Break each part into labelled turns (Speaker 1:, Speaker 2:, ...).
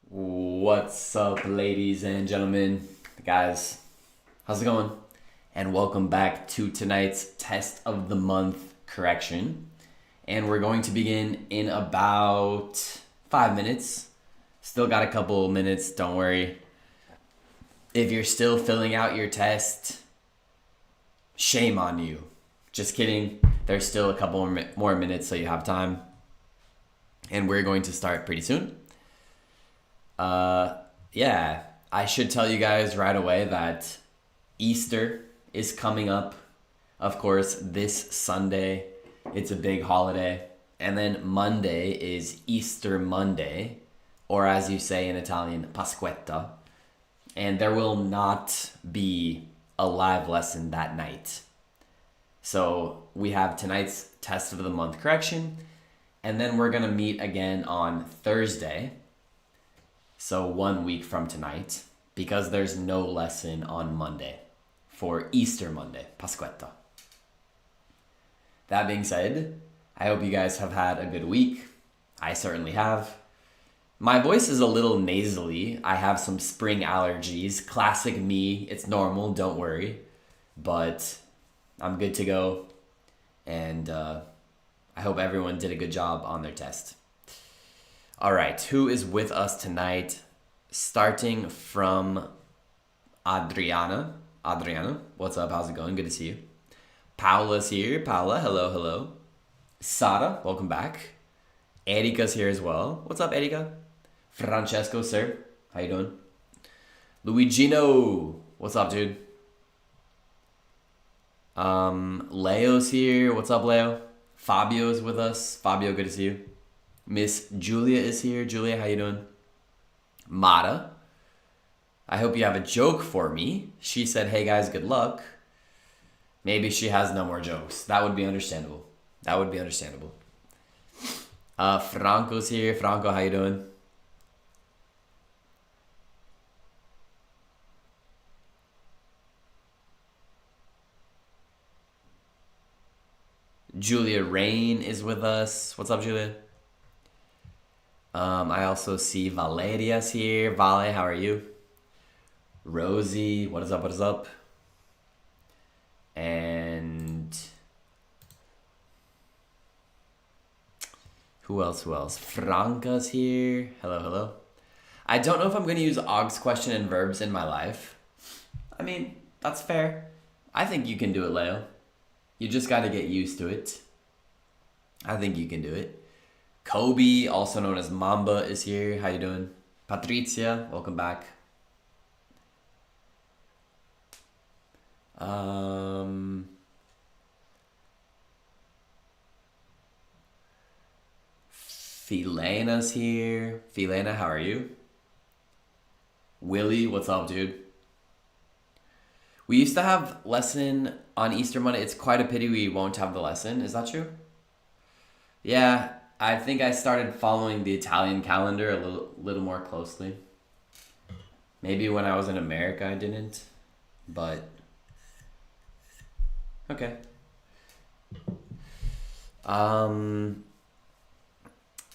Speaker 1: What's up, ladies and gentlemen, guys? How's it going? And welcome back to tonight's test of the month correction. And we're going to begin in about 5 minutes. Still got a couple minutes, don't worry. If you're still filling out your test, shame on you. Just kidding. There's still a couple more minutes, so you have time. And we're going to start pretty soon. Yeah, I should tell you guys right away that Easter is coming up. Of course, this Sunday, it's a big holiday. And then Monday is Easter Monday, or as you say in Italian, Pasquetta. And there will not be a live lesson that night. So we have tonight's test of the month correction, and then we're going to meet again on Thursday. So 1 week from tonight, because there's no lesson on Monday for Easter Monday, Pasquetta. That being said, I hope you guys have had a good week. I certainly have. My voice is a little nasally. I have some spring allergies. Classic me. It's normal, don't worry. But I'm good to go. And I hope everyone did a good job on their test. All right, who is with us tonight? Starting from Adriana. Adriana, what's up? How's it going? Good to see you. Paula's here. Paula, hello, hello. Sara, welcome back. Erika's here as well. What's up, Erika? Francesco, sir. How you doing? Luigino, what's up, dude? Leo's here. What's up, Leo? Fabio's with us. Fabio, good to see you. Miss Julia is here. Julia, how you doing? Mara, I hope you have a joke for me. She said, hey guys, good luck. Maybe she has no more jokes. That would be understandable. That would be understandable. Franco's here. Franco, how you doing? Julia Rain is with us. What's up, Julia? I also see Valeria's here. Vale, how are you? Rosie, what is up, what is up? And who else? Franca's here. Hello, hello. I don't know if I'm going to use Og's question and verbs in my life. I mean, that's fair. I think you can do it, Leo. You just got to get used to it. I think you can do it. Kobe, also known as Mamba, is here. How you doing? Patricia, welcome back. Filena's here. Filena, how are you? Willie, what's up, dude? We used to have lesson on Easter Monday. It's quite a pity we won't have the lesson. Is that true? Yeah, I think I started following the Italian calendar a little more closely. Maybe when I was in America I didn't, but okay.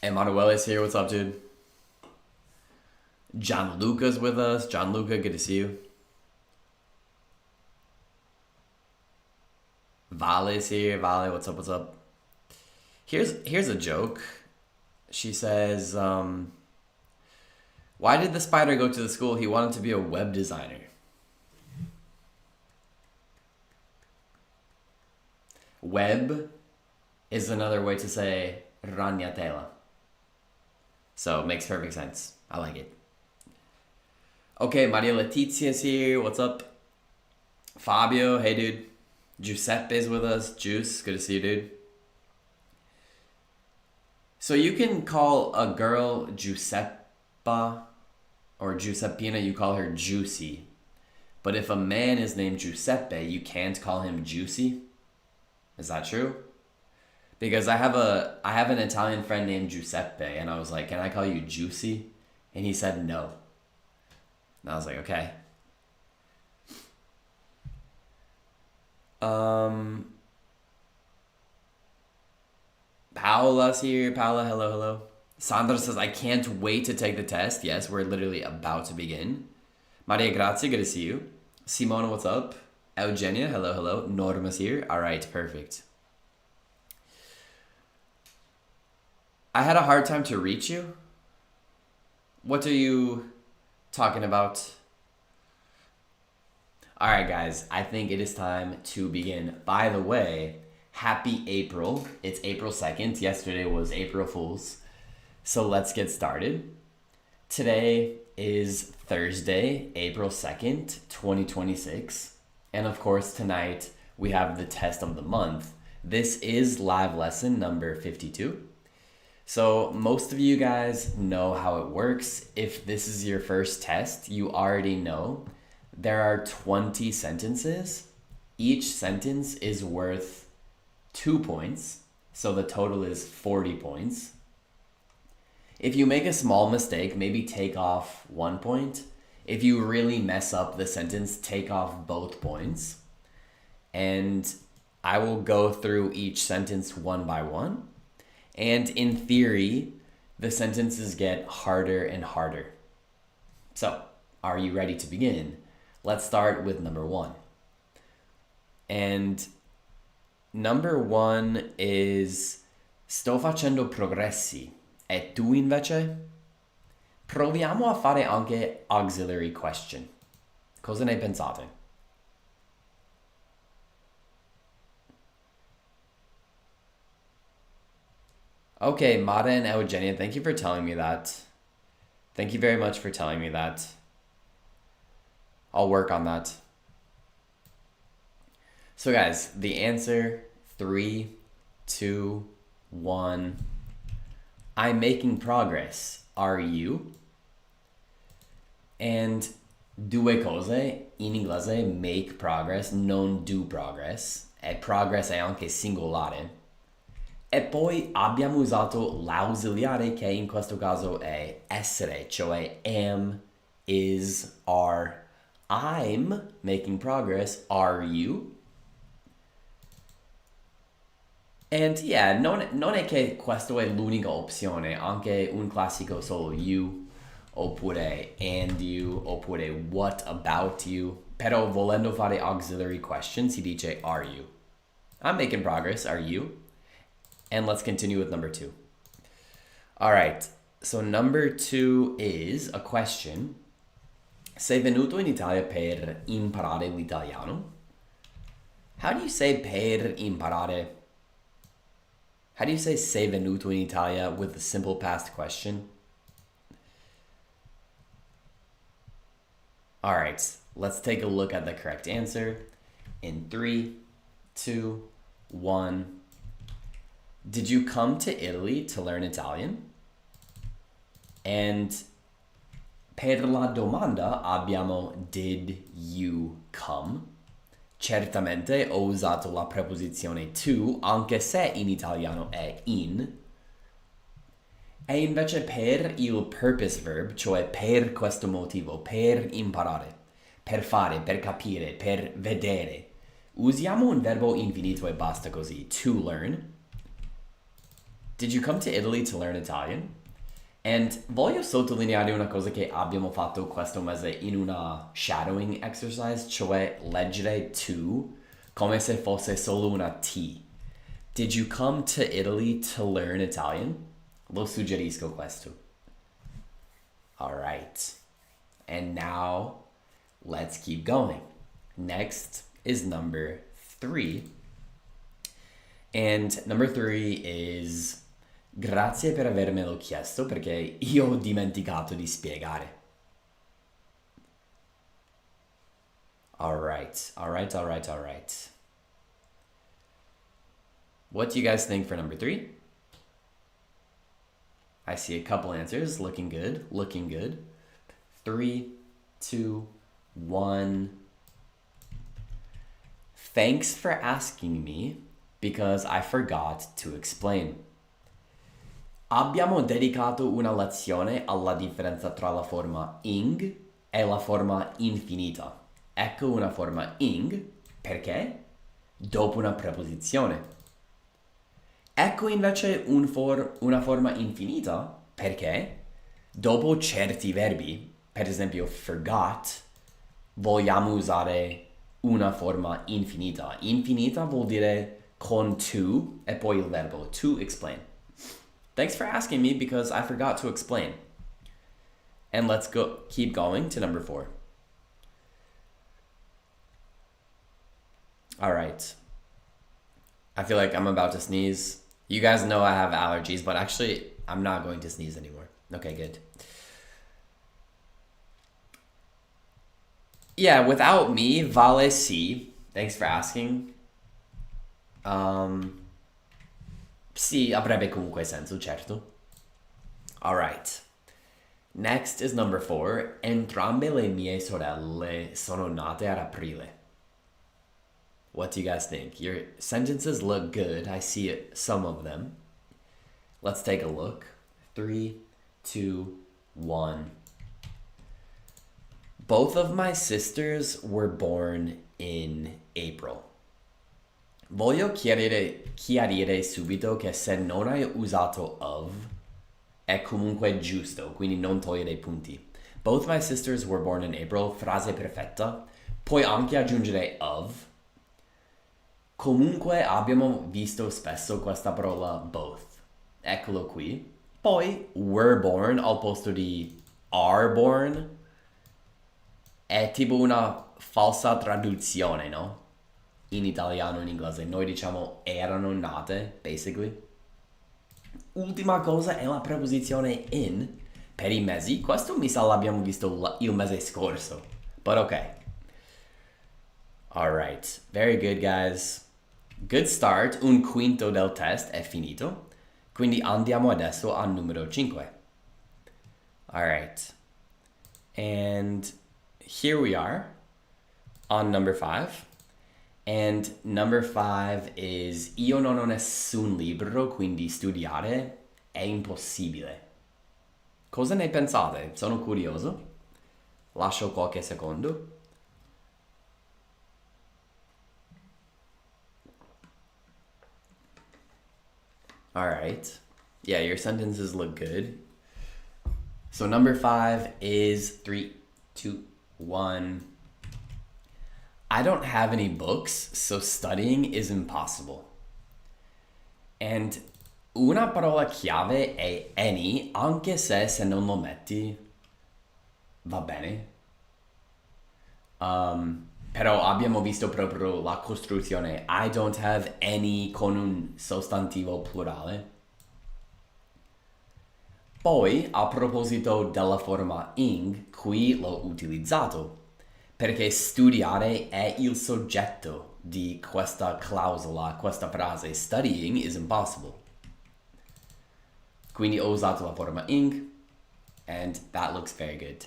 Speaker 1: Emanuele's here. What's up, dude? Gianluca's with us. Gianluca, good to see you. Vale's here. Vale, what's up? What's up? Here's a joke. She says, why did the spider go to the school? He wanted to be a web designer. Web is another way to say ragnatela. So it makes perfect sense. I like it. Okay, Maria Letizia's here. What's up? Fabio, hey dude. Giuseppe's with us. Juice, good to see you, dude. So you can call a girl Giuseppa or Giuseppina, you call her Juicy. But if a man is named Giuseppe, you can't call him Juicy. Is that true? Because I have an Italian friend named Giuseppe, and I was like, can I call you Juicy? And he said no. And I was like, okay. Paola's here. Paola, hello, hello. Sandra says, I can't wait to take the test. Yes, we're literally about to begin. Maria, grazie. Good to see you. Simona, what's up? Eugenia, hello, hello. Norma's here. All right, perfect. I had a hard time to reach you. What are you talking about? All right, guys, I think it is time to begin. By the way, happy April. It's April 2nd. Yesterday was April Fool's. So let's get started. Today is Thursday, April 2nd, 2026. And of course, tonight we have the test of the month. This is live lesson number 52. So most of you guys know how it works. If this is your first test, you already know there are 20 sentences. Each sentence is worth 2 points. So the total is 40 points. If you make a small mistake, maybe take off 1 point. If you really mess up the sentence, take off both points. And I will go through each sentence one by one. And in theory, the sentences get harder and harder. So, are you ready to begin? Let's start with number 1. And number 1 is sto facendo progressi. E tu invece? Proviamo a fare anche auxiliary question. Cosa ne pensate? Okay, Mara and Eugenia, thank you for telling me that. Thank you very much for telling me that. I'll work on that. So guys, the answer, 3, 2, 1. I'm making progress. Are you? And due cose, in inglese, make progress, non do progress. E progress è anche singolare. E poi abbiamo usato l'ausiliare che in questo caso è essere, cioè am, is, are. I'm making progress. Are you? And yeah, non è che questo è l'unica opzione, anche un classico solo you, oppure and you, oppure what about you. Però volendo fare auxiliary question si dice are you? I'm making progress, are you? And let's continue with number 2. All right, so number 2 is a question. Sei venuto in Italia per imparare l'italiano? How do you say per imparare? How do you say sei venuto in Italia with the simple past question? All right, let's take a look at the correct answer in 3, 2, 1. Did you come to Italy to learn Italian? And per la domanda abbiamo did you come? Certamente ho usato la preposizione to, anche se in italiano è in. E invece per il purpose verb, cioè per questo motivo, per imparare, per fare, per capire, per vedere, usiamo un verbo infinito e basta così, to learn. Did you come to Italy to learn Italian? And voglio sottolineare una cosa che abbiamo fatto questo mese in una shadowing exercise, cioè leggere to come se fosse solo una T. Did you come to Italy to learn Italian? Lo suggerisco questo. All right. And now, let's keep going. Next is number 3. And number 3 is grazie per avermelo chiesto perché io ho dimenticato di spiegare. All right. What do you guys think for number 3? I see a couple answers. Looking good. 3, 2, 1. Thanks for asking me because I forgot to explain. Abbiamo dedicato una lezione alla differenza tra la forma ing e la forma infinita. Ecco una forma ing perché dopo una preposizione. Ecco invece una forma infinita Perché dopo certi verbi, per esempio forgot, vogliamo usare una forma infinita. Infinita vuol dire con to e poi il verbo to explain. Thanks for asking me because I forgot to explain. And let's keep going to number 4. All right. I feel like I'm about to sneeze. You guys know I have allergies, but actually, I'm not going to sneeze anymore. Okay, good. Yeah, without me, vale sì. Thanks for asking. Sì, avrebbe comunque senso, certo. All right. Next is number 4. Entrambe le mie sorelle sono nate ad aprile. What do you guys think? Your sentences look good. I see it, some of them. Let's take a look. 3, 2, 1. Both of my sisters were born in April. Voglio chiarire subito che se non hai usato of è comunque giusto, quindi non togliere punti. Both my sisters were born in April, frase perfetta. Puoi anche aggiungere of. Comunque abbiamo visto spesso questa parola both. Eccolo qui. Poi were born al posto di are born è tipo una falsa traduzione, no? In italiano e in inglese. Noi diciamo erano nate, basically. Ultima cosa è la preposizione in per i mesi. Questo mi sa l'abbiamo visto il mese scorso. But okay. Alright. Very good, guys. Good start. Un quinto del test è finito. Quindi andiamo adesso al numero 5. Alright. And here we are on number 5. And number 5 is io non ho nessun libro, quindi studiare è impossibile. Cosa ne pensate? Sono curioso. Lascio qualche secondo. All right. Yeah, your sentences look good. So number 5 is 3, 2, 1. I don't have any books, so studying is impossible. And una parola chiave è any, anche se non lo metti va bene. Però abbiamo visto proprio la costruzione. I don't have any con un sostantivo plurale. Poi, a proposito della forma ing, qui l'ho utilizzato, perché studiare è il soggetto di questa clausola, questa frase. Studying is impossible. Quindi ho usato la forma ing, and that looks very good.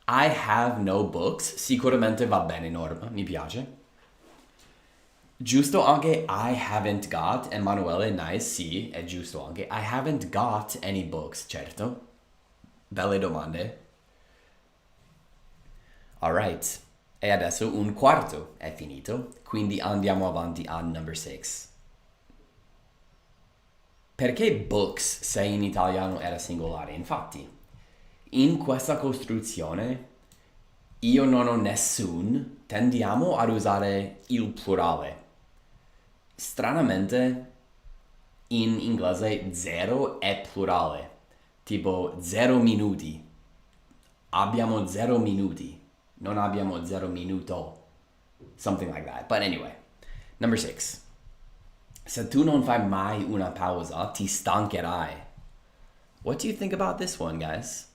Speaker 1: I have no books, sicuramente va bene Norma, mi piace. Giusto anche I haven't got, Emanuele, nice, sì, è giusto anche. I haven't got any books, certo. Belle domande. Alright, e adesso un quarto è finito, quindi andiamo avanti a number 6. Perché books se in italiano era singolare? Infatti, in questa costruzione io non ho nessun, tendiamo ad usare il plurale. Stranamente, in inglese 0 è plurale, tipo 0 minuti. Abbiamo 0 minuti, non abbiamo 0 minuto. Something like that. But anyway, number 6. Se tu non fai mai una pausa, ti stancherai. What do you think about this one, guys?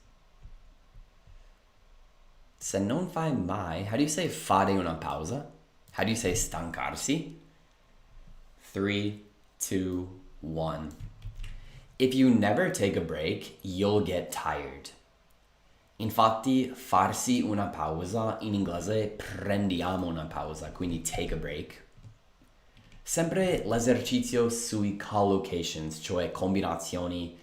Speaker 1: Se non fai mai, how do you say fare una pausa? How do you say stancarsi? 3, 2, 1. If you never take a break, you'll get tired. Infatti, farsi una pausa in inglese prendiamo una pausa, quindi take a break. Sempre l'esercizio sui collocations, cioè combinazioni,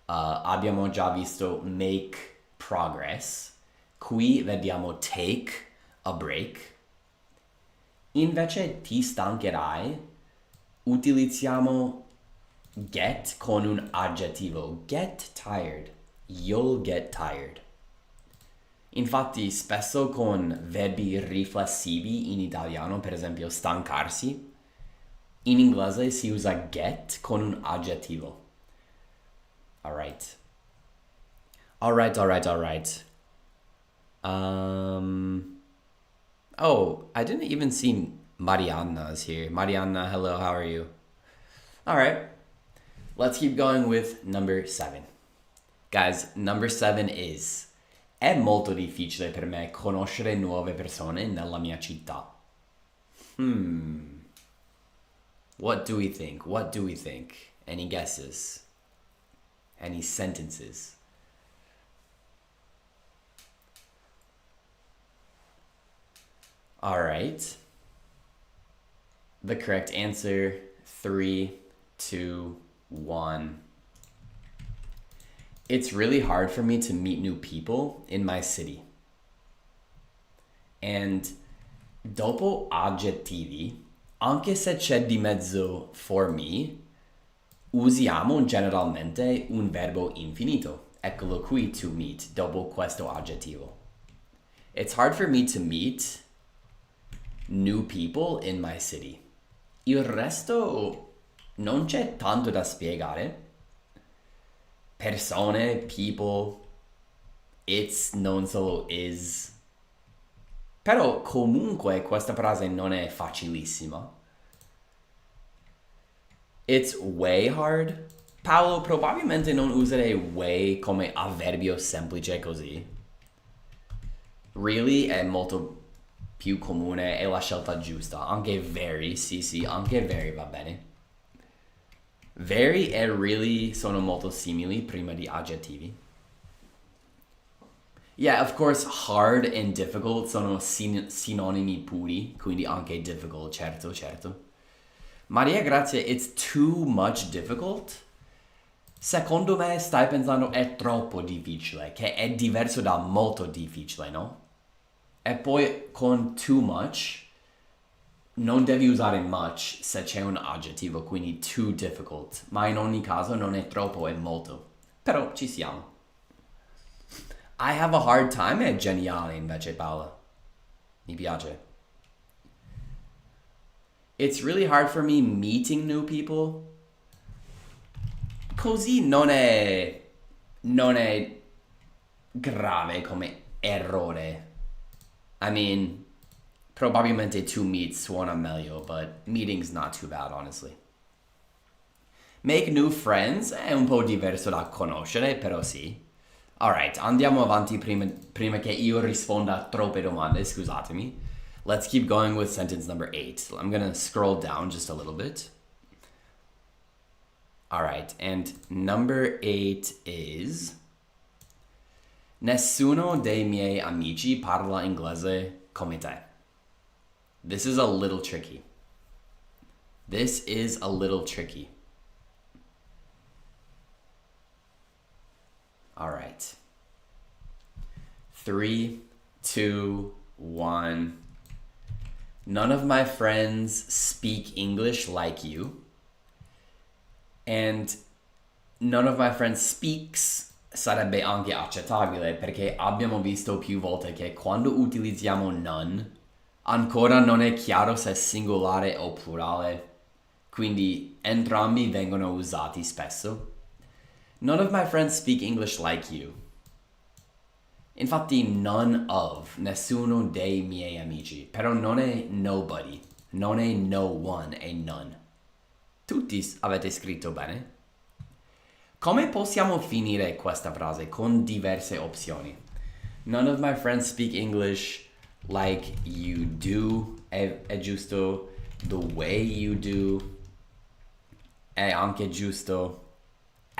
Speaker 1: abbiamo già visto make progress. Qui vediamo take a break. Invece ti stancherai, utilizziamo get con un aggettivo. Get tired. You'll get tired. Infatti, spesso con verbi riflessivi in italiano, per esempio stancarsi, in inglese si usa get con un aggettivo. Alright. Alright. Oh, I didn't even see Marianna's here. Marianna, hello, how are you? Alright. Let's keep going with number 7. Guys, number 7 is: è molto difficile per me conoscere nuove persone nella mia città. What do we think? Any guesses? Any sentences? All right. The correct answer, 3, 2, 1. It's really hard for me to meet new people in my city. And dopo aggettivi, anche se c'è di mezzo for me, usiamo generalmente un verbo infinito. Eccolo qui, to meet, dopo questo aggettivo. It's hard for me to meet new people in my city. Il resto non c'è tanto da spiegare. Persone, people, it's, non solo is. Però comunque questa frase non è facilissima. It's way hard. Paolo, probabilmente non userei way come avverbio semplice così. Really è molto più comune, è la scelta giusta. Anche very, sì, anche very va bene. Very e really sono molto simili prima di aggettivi. Yeah, of course, hard and difficult sono sinonimi puri, quindi anche difficult, certo. Maria Grazia, it's too much difficult? Secondo me stai pensando è troppo difficile, che è diverso da molto difficile, no? E poi con too much non devi usare much se c'è un aggettivo, quindi too difficult. Ma in ogni caso non è troppo, è molto. Però ci siamo. I have a hard time è geniale invece, Paola. Mi piace. It's really hard for me meeting new people. Così non è grave come errore. I mean, probabilmente to meet suona meglio, but meeting's not too bad, honestly. Make new friends è un po' diverso da conoscere, però sì. Alright, andiamo avanti prima che io risponda a troppe domande, scusatemi. Let's keep going with sentence number 8. I'm gonna scroll down just a little bit. Alright, and number 8 is: nessuno dei miei amici parla inglese come te. This is a little tricky. Alright. 3, 2, 1. None of my friends speak English like you. And none of my friends speaks sarebbe anche accettabile, perché abbiamo visto più volte che quando utilizziamo none ancora non è chiaro se è singolare o plurale, quindi entrambi vengono usati spesso. None of my friends speak English like you. Infatti none of, nessuno dei miei amici, però non è nobody, non è no one, è none. Tutti avete scritto bene? Come possiamo finire questa frase? Con diverse opzioni. None of my friends speak English like you do, è giusto. The way you do, è anche giusto.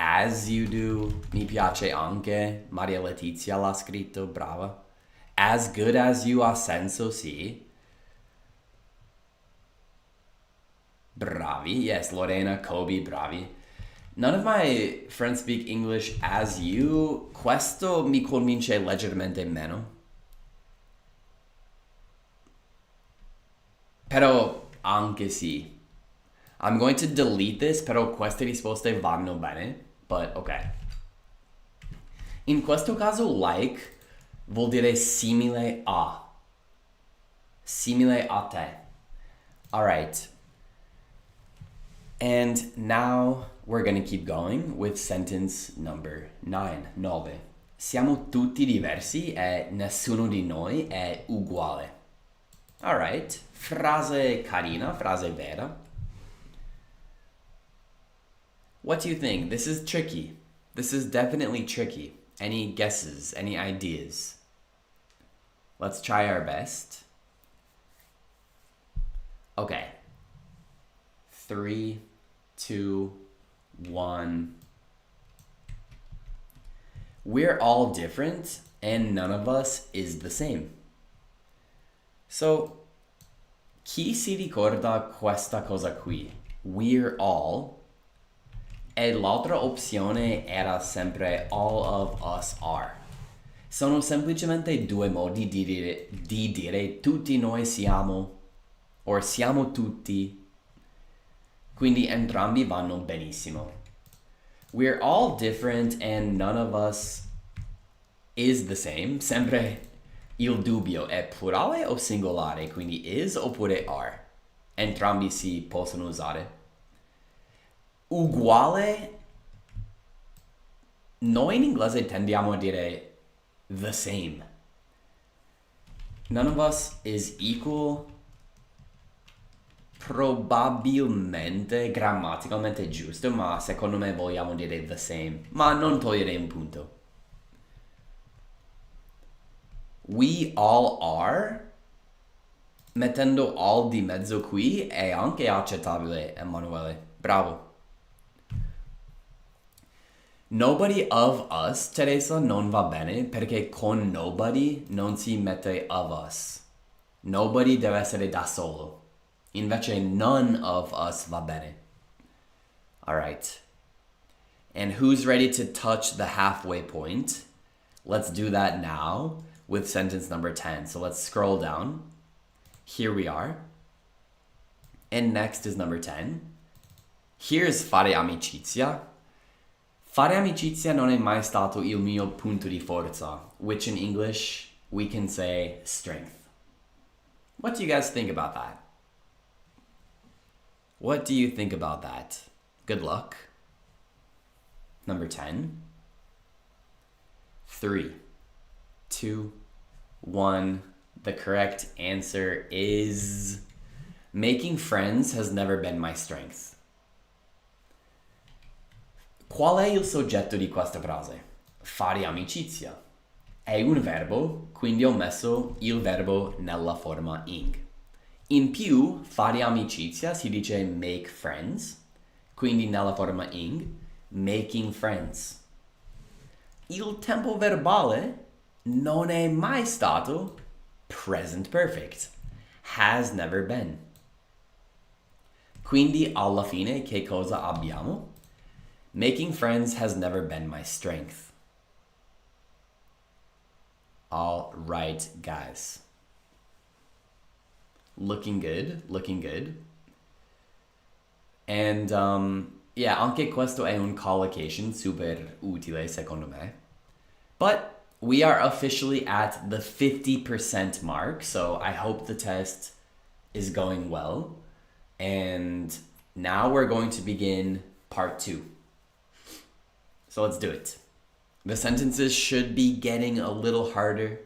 Speaker 1: As you do, mi piace anche. Maria Letizia l'ha scritto, brava. As good as you ha senso, sì. Bravi, yes, Lorena, Kobe, bravi. None of my friends speak English as you. Questo mi convince leggermente meno. Però anche sì. I'm going to delete this, però queste risposte vanno bene, but ok. In questo caso, like vuol dire simile a. Simile a te. All right. And now we're going to keep going with sentence number 9. Siamo tutti diversi e nessuno di noi è uguale. All right. Frase carina, frase vera. What do you think? This is tricky. This is definitely tricky. Any guesses? Any ideas? Let's try our best. Okay. 3, 2, 1. We're all different and none of us is the same. So, chi si ricorda questa cosa qui? We're all. E l'altra opzione era sempre all of us are. Sono semplicemente due modi di dire tutti noi siamo, o siamo tutti. Quindi entrambi vanno benissimo. We're all different and none of us is the same. Sempre il dubbio è plurale o singolare, quindi is oppure are. Entrambi si possono usare. Uguale, noi in inglese tendiamo a dire the same. None of us is equal. Probabilmente grammaticalmente giusto, ma secondo me vogliamo dire the same, ma non togliere un punto. We all are, mettendo all di mezzo qui è anche accettabile, Emanuele. Bravo. Nobody of us, Teresa, non va bene perché con nobody non si mette of us. Nobody deve essere da solo. Invece none of us va bene. All right. And who's ready to touch the halfway point? Let's do that now with sentence number 10. So let's scroll down. Here we are. And next is number 10. Here's fare amicizia. Fare amicizia non è mai stato il mio punto di forza, which in English we can say strength. What do you guys think about that? What do you think about that? Good luck. Number 10. 3, 2, 1. The correct answer is making friends has never been my strength. Qual è il soggetto di questa frase? Fare amicizia. È un verbo, quindi ho messo il verbo nella forma ing. In più, fare amicizia si dice make friends, quindi nella forma ing, making friends. Il tempo verbale non è mai stato present perfect. Has never been. Quindi alla fine che cosa abbiamo? Making friends has never been my strength. All right, guys. Looking good, looking good. And yeah, anche questo è un collocation super utile secondo me. But we are officially at the 50% mark, so I hope the test is going well. And now we're going to begin part 2. So let's do it. The sentences should be getting a little harder.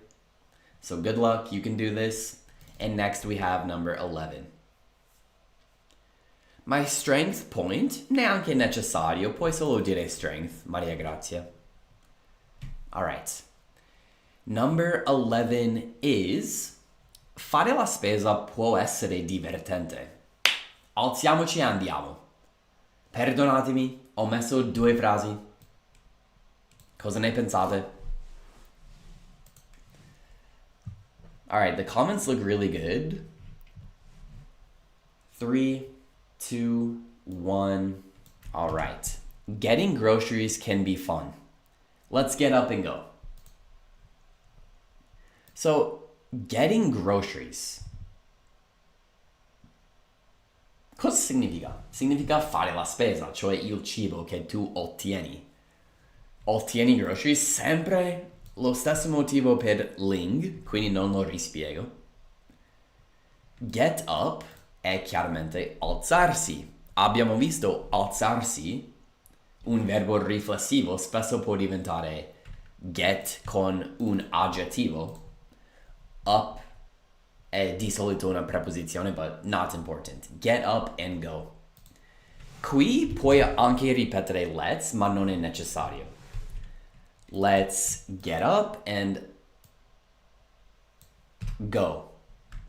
Speaker 1: So good luck, you can do this. And next we have number 11. My strength point, neanche necessario, puoi solo dire strength, Maria Grazia. All right. Number 11 is, fare la spesa può essere divertente. Alziamoci e andiamo. Perdonatemi, ho messo 2 frasi. Cosa ne pensate? All right, the comments look really good. 3, 2, 1. All right. Getting groceries can be fun. Let's get up and go. So, getting groceries. Cosa significa? Significa fare la spesa, cioè il cibo che tu ottieni. Ottieni grocery, sempre lo stesso motivo per ling, quindi non lo rispiego. Get up è chiaramente alzarsi. Abbiamo visto alzarsi, un verbo riflessivo spesso può diventare get con un aggettivo. Up è di solito una preposizione, but not important. Get up and go. Qui puoi anche ripetere let's, ma non è necessario. Let's get up and go.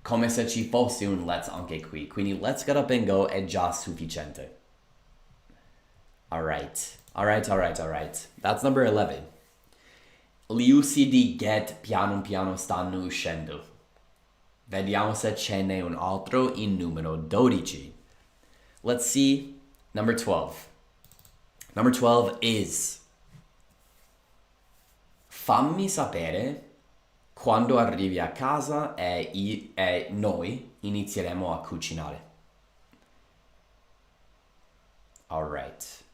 Speaker 1: Come se ci fosse un let's anche qui. Quindi let's get up and go è già sufficiente. Alright. That's number 11. Gli usi di get piano piano stanno uscendo. Vediamo se ce n'è un altro in numero 12. Let's see number 12. Number 12 is fammi sapere quando arrivi a casa e noi inizieremo a cucinare. Alright.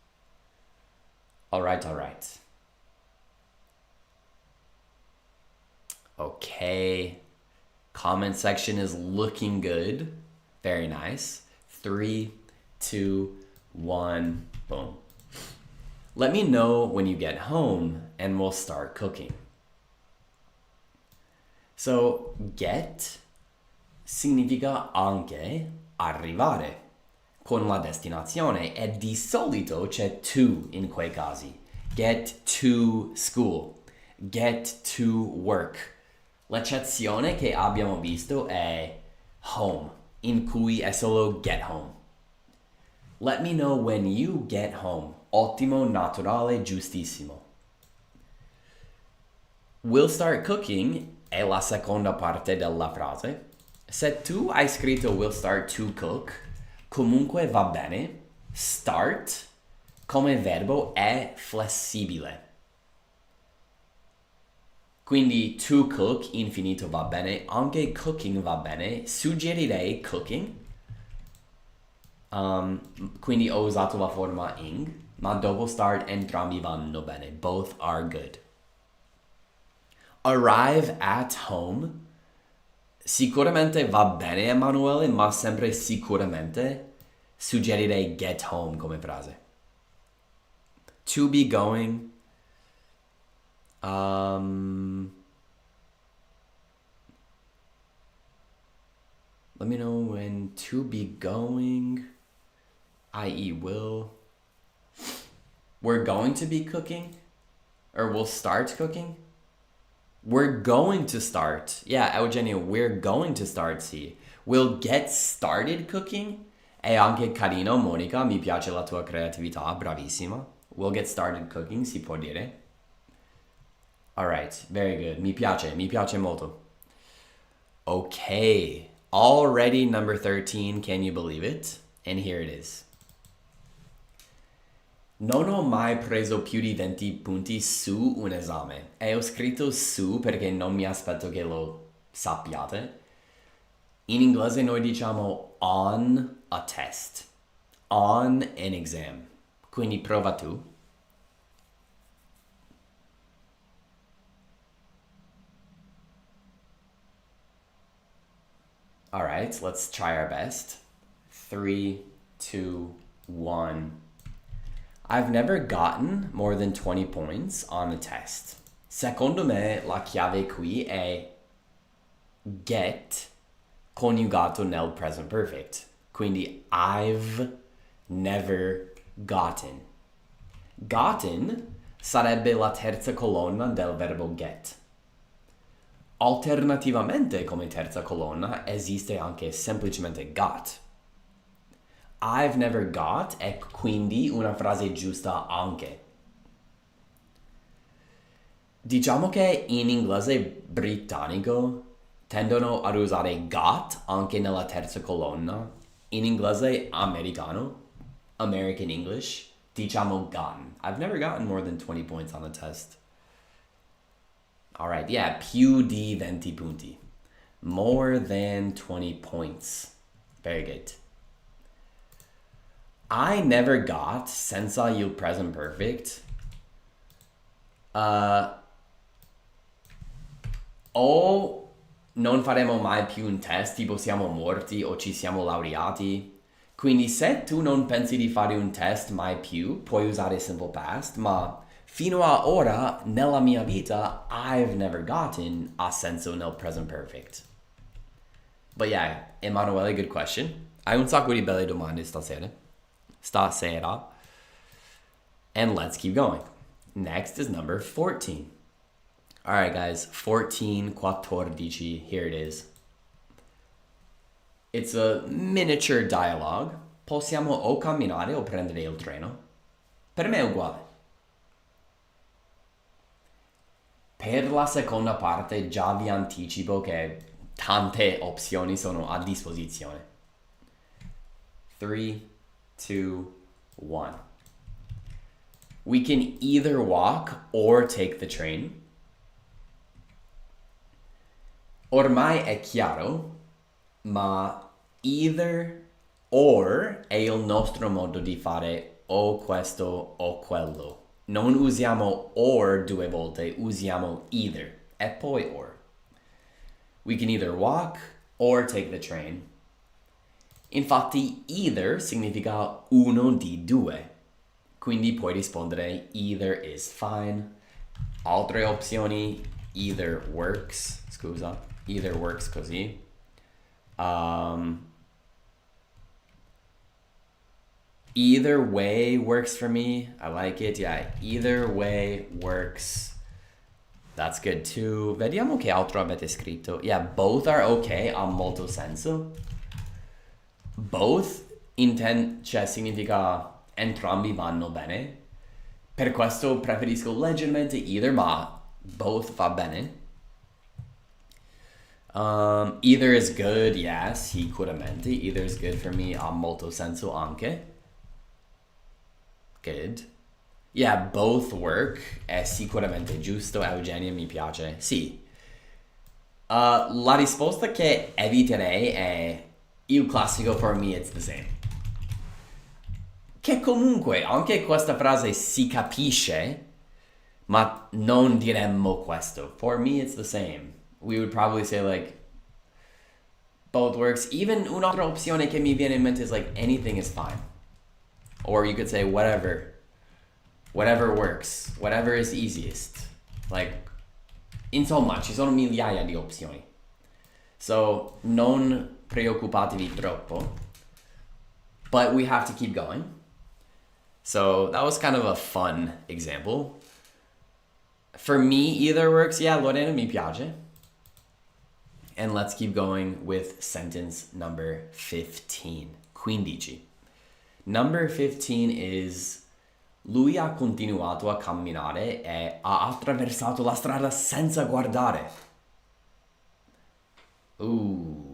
Speaker 1: Okay. Comment section is looking good. Very nice. 3, 2, 1, boom. Let me know when you get home and we'll start cooking. So, get significa anche arrivare con la destinazione e di solito c'è to in quei casi. Get to school. Get to work. L'eccezione che abbiamo visto è home, in cui è solo get home. Let me know when you get home. Ottimo, naturale, giustissimo. We'll start cooking è la seconda parte della frase. Se tu hai scritto we'll start to cook, comunque va bene. Start come verbo è flessibile. Quindi to cook, infinito va bene, anche cooking va bene, suggerirei cooking, quindi ho usato la forma ing, ma dopo start entrambi vanno bene, both are good. Arrive at home, sicuramente va bene Emanuele, ma sempre sicuramente suggerirei get home come frase. To be going, let me know when to be going, i.e. will. We're going to be cooking? Or we'll start cooking? We're going to start. Yeah, Eugenio, we're going to start, sì. We'll get started cooking? È anche carino, Monica, mi piace la tua creatività, bravissima. We'll get started cooking, si può dire. Alright, very good. Mi piace molto. Okay, already number 13, can you believe it? And here it is. Non ho mai preso più di 20 punti su un esame. E ho scritto su perché non mi aspetto che lo sappiate. In inglese noi diciamo on a test. On an exam. Quindi prova tu. All right, let's try our best. 3, 2, 1. I've never gotten more than 20 points on a test. Secondo me la chiave qui è get coniugato nel present perfect. Quindi I've never gotten. Gotten sarebbe la terza colonna del verbo get. Alternativamente, come terza colonna, esiste anche semplicemente got. I've never got è quindi una frase giusta anche. Diciamo che in inglese britannico tendono ad usare got anche nella terza colonna. In inglese americano, American English, diciamo gotten. I've never gotten more than 20 points on a test. Alright, yeah, più di 20 punti. More than 20 points. Very good. I never got senza il present perfect. O non faremo mai più un test, tipo siamo morti o ci siamo laureati. Quindi se tu non pensi di fare un test mai più, puoi usare simple past, ma fino a ora nella mia vita I've never gotten a senso nel present perfect. But yeah, Emanuele, good question. Hai un sacco di belle domande stasera. And let's keep going. Next is number 14. All right, guys, 14, 14, here it is. It's a miniature dialogue. Possiamo o camminare o prendere il treno. Per me è uguale. Per la seconda parte già vi anticipo che tante opzioni sono a disposizione. 3, 2, 1. We can either walk or take the train. Ormai è chiaro, ma either or è il nostro modo di fare o questo o quello. Non usiamo or 2 volte, usiamo either e poi or. We can either walk or take the train. Infatti either significa uno di due. Quindi puoi rispondere either is fine. Altre opzioni, either works, either works così. Either way works for me. I like it. Yeah, either way works. That's good too. Vediamo che altro avete scritto. Yeah, both are okay, ha molto senso. Both cioè significa entrambi vanno bene. Per questo preferisco leggermente either, ma both va bene. Either is good, yes, sicuramente. Either is good for me, ha molto senso anche. Good. Yeah, both work. È sicuramente giusto. Eugenia mi piace. Sì. La risposta che eviterei è il classico for me it's the same. Che comunque anche questa frase si capisce, ma non diremmo questo. For me it's the same. We would probably say like both works. Even un'altra opzione che mi viene in mente is like anything is fine. Or you could say whatever works, whatever is easiest. Like, insomma, ci sono migliaia di opzioni. So, non preoccupatevi troppo. But we have to keep going. So, that was kind of a fun example. For me, either works. Yeah, Lorena mi piace. And let's keep going with sentence number 15. 15. Number 15 is lui ha continuato a camminare e ha attraversato la strada senza guardare. Ooh.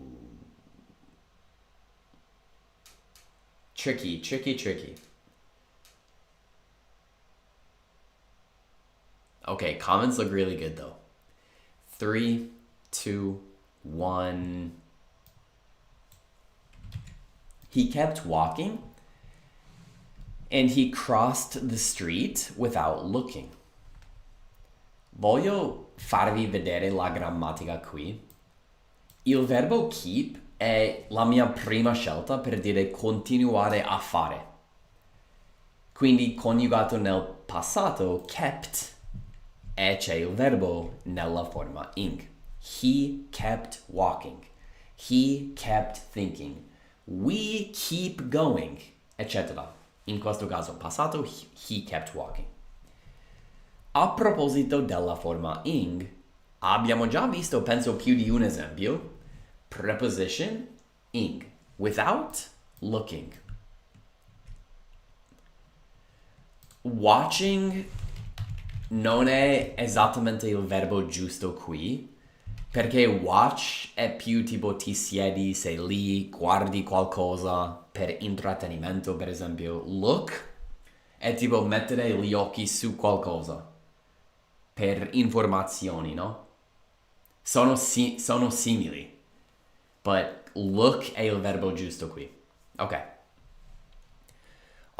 Speaker 1: Tricky. Okay, comments look really good though. 3, 2, 1. He kept walking and he crossed the street without looking. Voglio farvi vedere la grammatica qui. Il verbo keep è la mia prima scelta per dire continuare a fare. Quindi coniugato nel passato, kept, e c'è il verbo nella forma ing. He kept walking. He kept thinking. We keep going, eccetera. In questo caso passato, he kept walking. A proposito della forma ing, abbiamo già visto, penso, più di un esempio. Preposition ing, without looking. Watching non è esattamente il verbo giusto qui, perché watch è più tipo ti siedi, sei lì, guardi qualcosa per intrattenimento, per esempio. Look è tipo mettere gli occhi su qualcosa per informazioni, no? Sono simili, but look è il verbo giusto qui. Ok.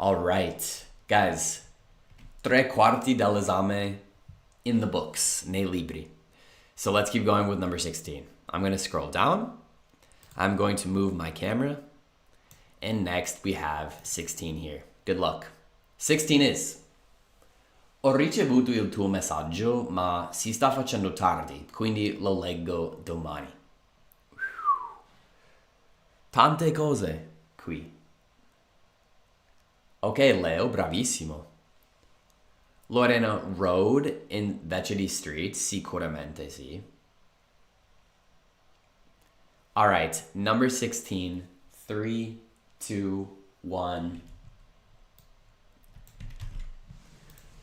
Speaker 1: All right, guys, 3/4 dell'esame in the books, nei libri. So let's keep going with number 16. I'm going to scroll down. I'm going to move my camera. And next we have 16 here. Good luck. 16 is: Ho ricevuto il tuo messaggio, ma si sta facendo tardi, quindi lo leggo domani. Tante cose qui. Ok, Leo, bravissimo. Lorena, road invece di street, sicuramente sì. All right, number 16, 3, 2, 1.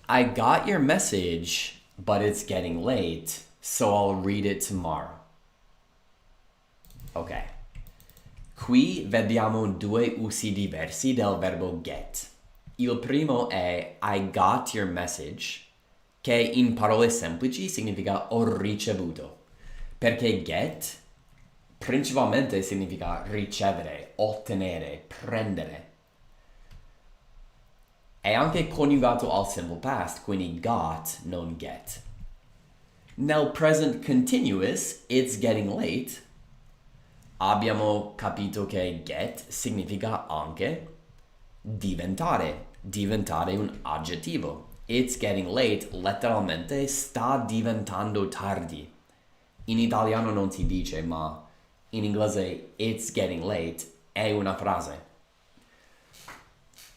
Speaker 1: I got your message, but it's getting late, so I'll read it tomorrow. Ok. Qui vediamo due usi diversi del verbo get. Il primo è I got your message, che in parole semplici significa ho ricevuto, perché get principalmente significa ricevere, ottenere, prendere. È anche coniugato al simple past, quindi got, non get. Nel present continuous, it's getting late. Abbiamo capito che get significa anche diventare un aggettivo. It's getting late, letteralmente sta diventando tardi. In italiano non si dice, ma in inglese it's getting late è una frase.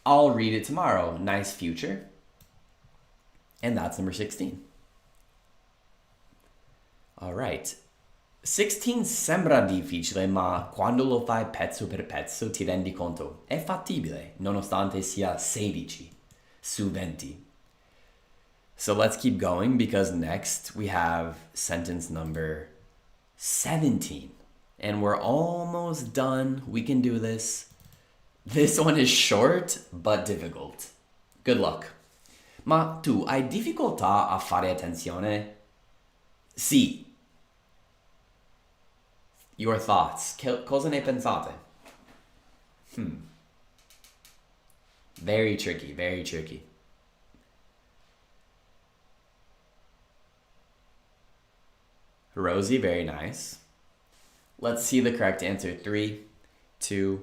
Speaker 1: I'll read it tomorrow, nice future. And that's number 16. All right. 16 sembra difficile, ma quando lo fai pezzo per pezzo ti rendi conto è fattibile, nonostante sia 16 su 20. So let's keep going because next we have sentence number 17. And we're almost done. We can do this. This one is short but difficult. Good luck. Ma tu hai difficoltà a fare attenzione? Sì. Your thoughts. Cosa ne pensate? Very tricky, very tricky. Rosie, very nice. Let's see the correct answer. 3, 2,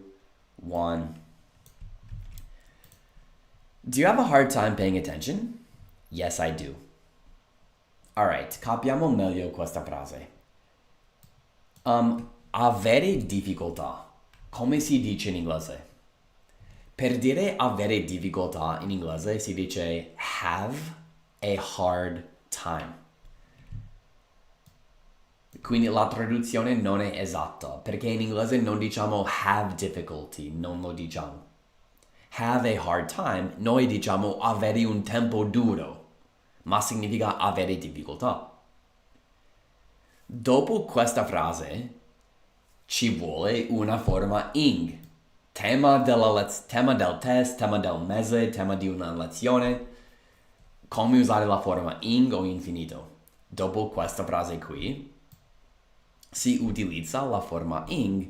Speaker 1: 1. Do you have a hard time paying attention? Yes, I do. All right, capiamo meglio questa frase. Avere difficoltà. Come si dice in inglese? Per dire avere difficoltà in inglese si dice have a hard time. Quindi la traduzione non è esatta, perché in inglese non diciamo have difficulty, non lo diciamo. Have a hard time, noi diciamo avere un tempo duro, ma significa avere difficoltà. Dopo questa frase ci vuole una forma ing. Tema del test, tema del mese, tema di una lezione. Come usare la forma ing o infinito? Dopo questa frase qui si utilizza la forma ing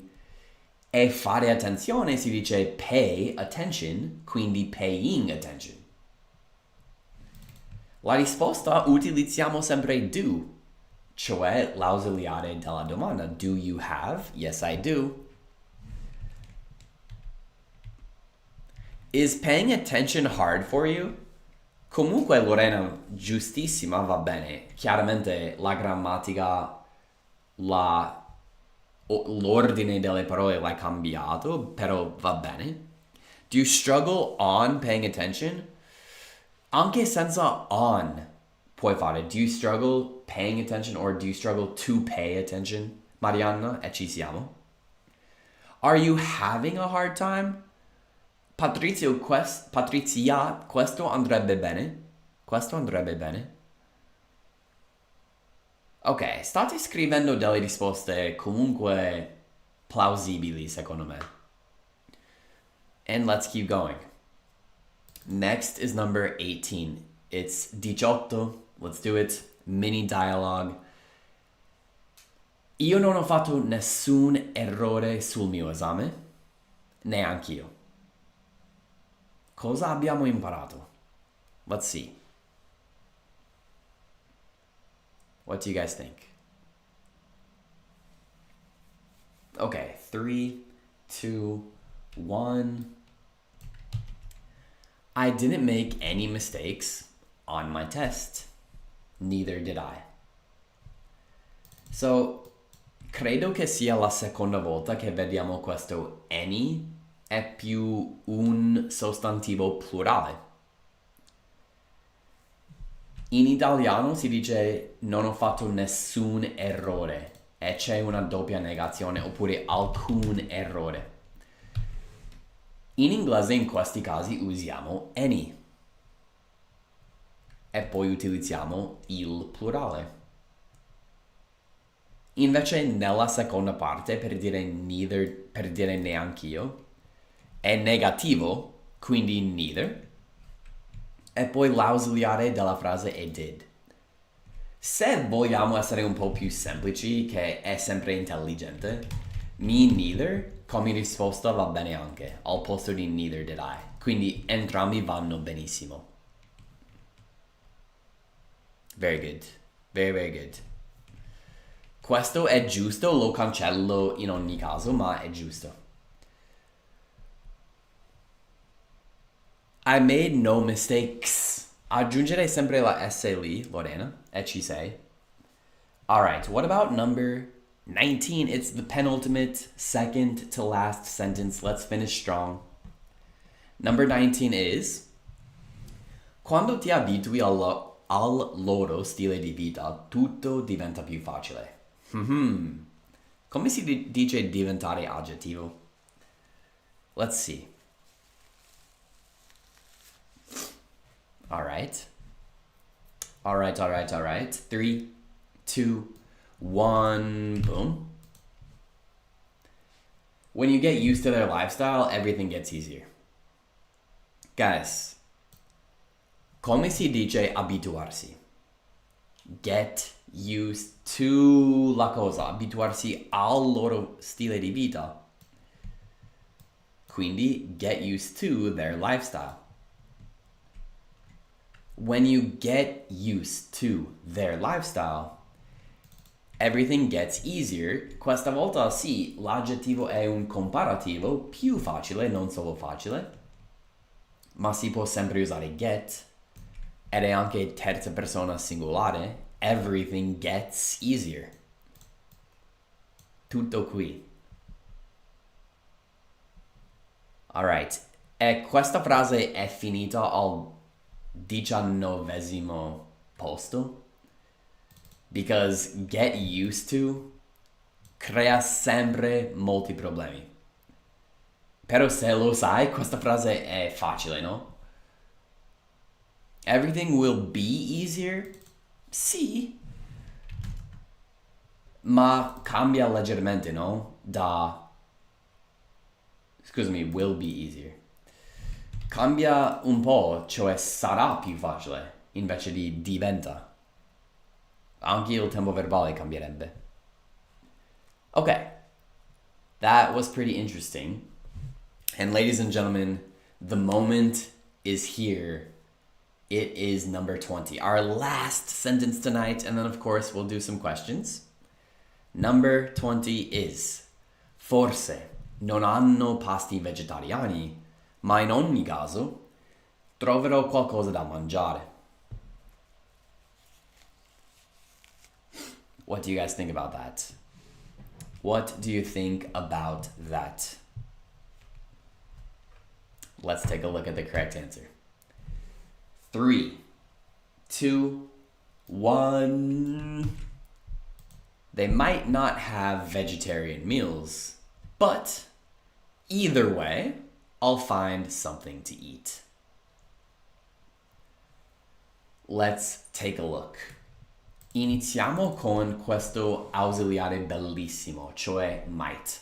Speaker 1: e fare attenzione si dice pay attention, quindi paying attention. La risposta utilizziamo sempre do, cioè l'ausiliare della domanda. Do you have? Yes, I do. Is paying attention hard for you? Comunque Lorena, giustissima, va bene. Chiaramente la grammatica, l'ordine delle parole l'hai cambiato, però va bene. Do you struggle on paying attention? Anche senza on puoi fare. Do you struggle paying attention or do you struggle to pay attention? Marianna, e ci siamo. Are you having a hard time? Patrizia, questo andrebbe bene? Questo andrebbe bene? Ok, state scrivendo delle risposte comunque plausibili, secondo me. And let's keep going. Next is number 18. It's 18. Let's do it. Mini dialogue. Io non ho fatto nessun errore sul mio esame. Neanch'io. Cosa abbiamo imparato? Let's see. What do you guys think? Okay, 3, 2, 1. I didn't make any mistakes on my test. Neither did I. So, credo che sia la seconda volta che vediamo questo any è più un sostantivo plurale. In italiano si dice non ho fatto nessun errore e c'è una doppia negazione oppure alcun errore. In inglese in questi casi usiamo any e poi utilizziamo il plurale. Invece nella seconda parte, per dire neither, per dire neanch'io, è negativo, quindi neither, e poi l'ausiliare della frase è did. Se vogliamo essere un po' più semplici, che è sempre intelligente, me neither come risposta va bene anche, al posto di neither did I. Quindi entrambi vanno benissimo. Very good. Very, very good. Questo è giusto, lo cancello in ogni caso, ma è giusto. I made no mistakes. Aggiungerei sempre la S lì, Lorena, e ci sei. Alright, what about number 19? It's the penultimate, second to last sentence. Let's finish strong. Number 19 is: quando ti abitui al loro stile di vita, tutto diventa più facile. Come si dice diventare aggettivo? Let's see. Alright. 3, 2, 1, boom. When you get used to their lifestyle, everything gets easier. Guys, come si dice abituarsi? Get used to la cosa, abituarsi al loro stile di vita. Quindi, get used to their lifestyle. When you get used to their lifestyle, everything gets easier. Questa volta sì, l'aggettivo è un comparativo più facile, non solo facile, ma si può sempre usare get, ed è anche terza persona singolare. Everything gets easier. Tutto qui. Alright, e questa frase è finita al 19esimo posto, because get used to crea sempre molti problemi. Però se lo sai, questa frase è facile, no? Everything will be easier? Sì. Ma cambia leggermente, no? Scusami, will be easier. Cambia un po', cioè sarà più facile, invece di diventa. Anche il tempo verbale cambierebbe. Okay. That was pretty interesting. And ladies and gentlemen, the moment is here. It is number 20, our last sentence tonight, and then of course we'll do some questions. Number 20 is: forse non hanno pasti vegetariani, ma in ogni caso troverò qualcosa da mangiare. What do you guys think about that? What do you think about that? Let's take a look at the correct answer. 3, 2, 1. They might not have vegetarian meals, but either way, I'll find something to eat. Let's take a look. Iniziamo con questo ausiliare bellissimo, cioè might.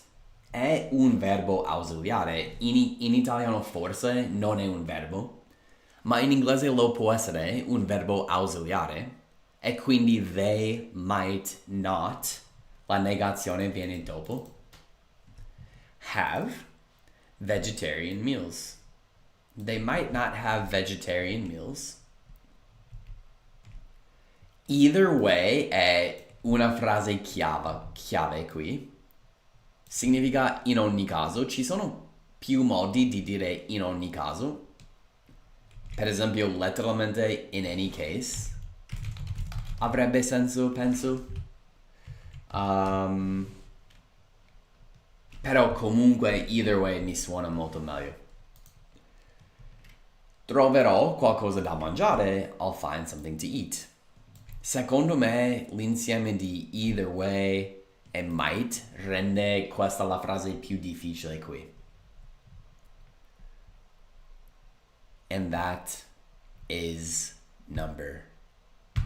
Speaker 1: È un verbo ausiliare. In italiano forse non è un verbo, ma in inglese lo può essere un verbo ausiliare, e quindi they might not, la negazione viene dopo, have vegetarian meals. They might not have vegetarian meals. Either way è una frase chiave qui. Significa in ogni caso. Ci sono più modi di dire in ogni caso. Per esempio, letteralmente in any case. Avrebbe senso, penso. Però comunque, either way, mi suona molto meglio. Troverò qualcosa da mangiare. I'll find something to eat. Secondo me, l'insieme di either way e might rende questa la frase più difficile qui. And that is number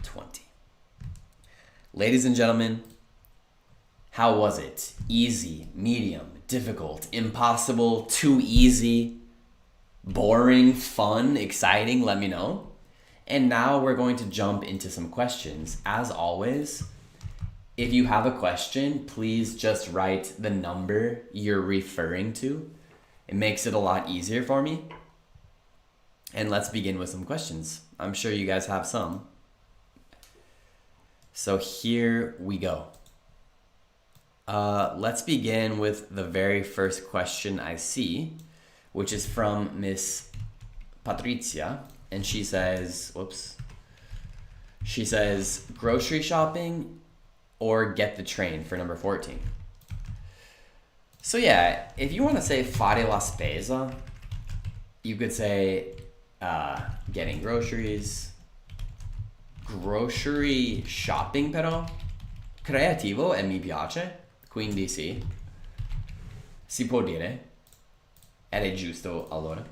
Speaker 1: 20. Ladies and gentlemen, how was it? Easy, medium, difficult, impossible, too easy, boring, fun, exciting? Let me know. And now we're going to jump into some questions. As always, if you have a question, please just write the number you're referring to. It makes it a lot easier for me. And let's begin with some questions. I'm sure you guys have some. So here we go. Let's begin with the very first question I see, which is from Miss Patrizia. And she says, she says, grocery shopping or get the train for number 14. So yeah, if you want to say fare la spesa, you could say getting groceries. Grocery shopping però, creativo e mi piace, quindi sì, si può dire, ed è giusto allora.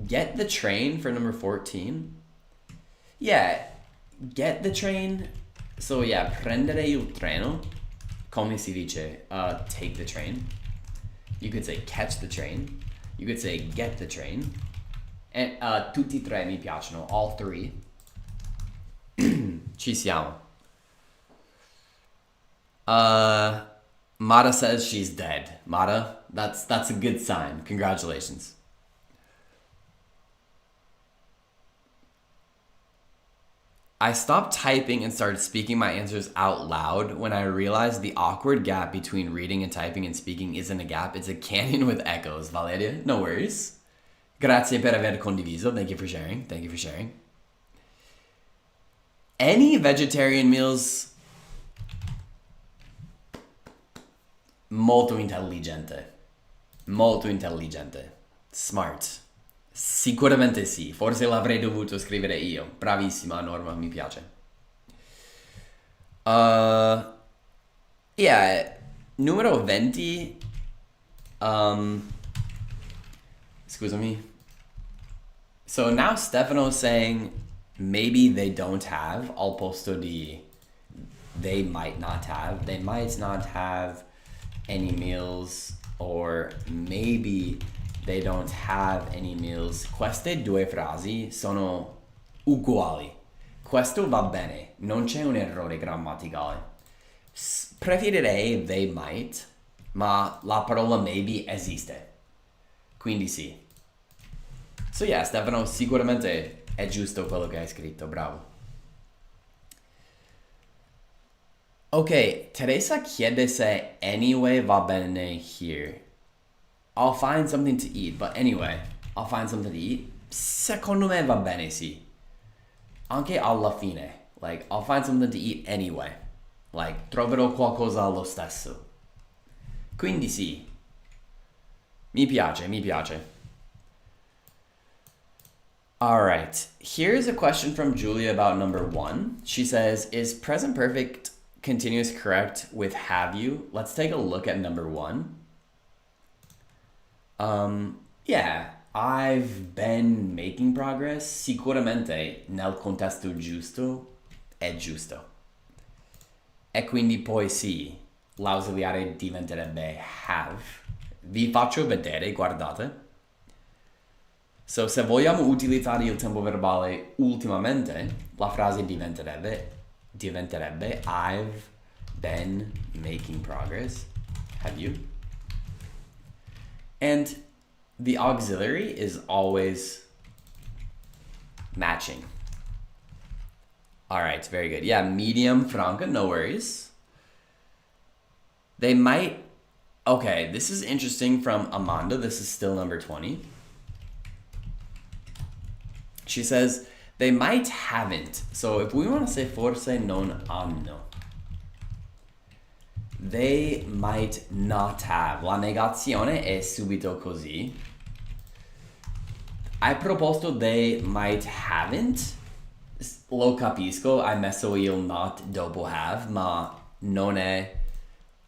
Speaker 1: Get the train for number 14. Yeah, get the train. So yeah, prendere il treno. Come si dice? Take the train. You could say catch the train. You could say get the train. And tutti e tre mi piacciono. All three. Ci siamo. Mara says she's dead. Mara, that's a good sign. Congratulations. I stopped typing and started speaking my answers out loud when I realized the awkward gap between reading and typing and speaking isn't a gap, it's a canyon with echoes. Valeria, no worries. Grazie per aver condiviso. Thank you for sharing. Thank you for sharing. Any vegetarian meals? Molto intelligente. Molto intelligente. Smart. Sicuramente sì, forse l'avrei dovuto scrivere io. Bravissima Norma, mi piace. Yeah, numero 20. Scusami. So now Stefano's saying maybe they don't have al posto di they might not have. They might not have any meals, or maybe they don't have any meals. Queste due frasi sono uguali. Questo va bene, non c'è un errore grammaticale. Preferirei they might, ma la parola maybe esiste. Quindi sì. So yeah, Stefano, sicuramente è giusto quello che hai scritto, bravo. Ok, Teresa chiede se anyway va bene here. I'll find something to eat, but anyway, I'll find something to eat. Secondo me va bene, sì. Anche alla fine. Like, I'll find something to eat anyway. Like, troverò qualcosa lo stesso. Quindi sì. Mi piace, mi piace. Alright, here's a question from Julia about number 1. She says, is present perfect continuous correct with have you? Let's take a look at number 1. Yeah, I've been making progress. Sicuramente nel contesto giusto è giusto. E quindi poi sì, l'ausiliare diventerebbe have. Vi faccio vedere, guardate. So, se vogliamo utilizzare il tempo verbale ultimamente, la frase diventerebbe I've been making progress. Have you? And the auxiliary is always matching. All right, very good. Yeah, medium, franca, no worries. They might, okay, this is interesting from Amanda. This is still number 20. She says, they might haven't. So if we want to say forse non hanno, they might not have. La negazione è subito così. Hai proposto they might haven't. Lo capisco, hai messo il not dopo have, ma non è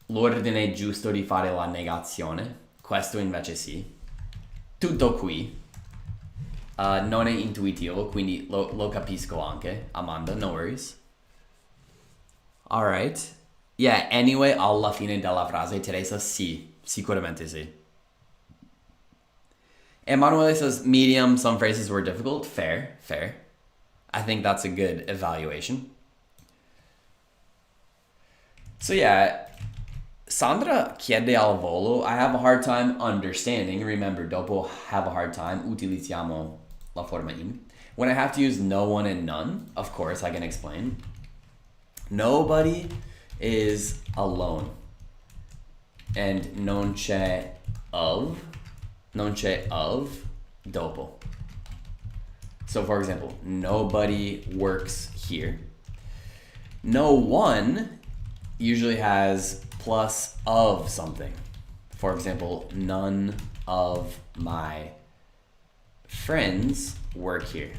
Speaker 1: l'ordine giusto di fare la negazione. Questo invece sì. Tutto qui. Non è intuitivo, quindi lo capisco anche. Amanda, no worries. Alright. Yeah, anyway, alla fine della frase, Teresa, sì. Sicuramente sì. Emanuele says, medium, some phrases were difficult. Fair, fair. I think that's a good evaluation. So yeah, Sandra chiede al volo. I have a hard time understanding. Remember, dopo have a hard time. Utilizziamo la forma in. When I have to use no one and none, of course, I can explain. Nobody is alone. And non c'è of dopo. So for example, nobody works here. No one usually has plus of something. For example, none of my friends work here.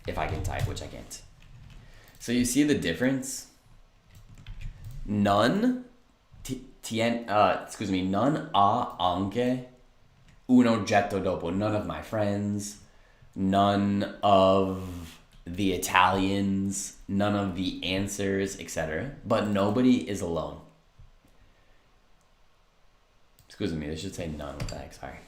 Speaker 1: If I can type, which I can't. So you see the difference? None, none ha anche un oggetto dopo. None of my friends, none of the Italians, none of the answers, etc. But nobody is alone. Excuse me, they should say none. What the heck, sorry.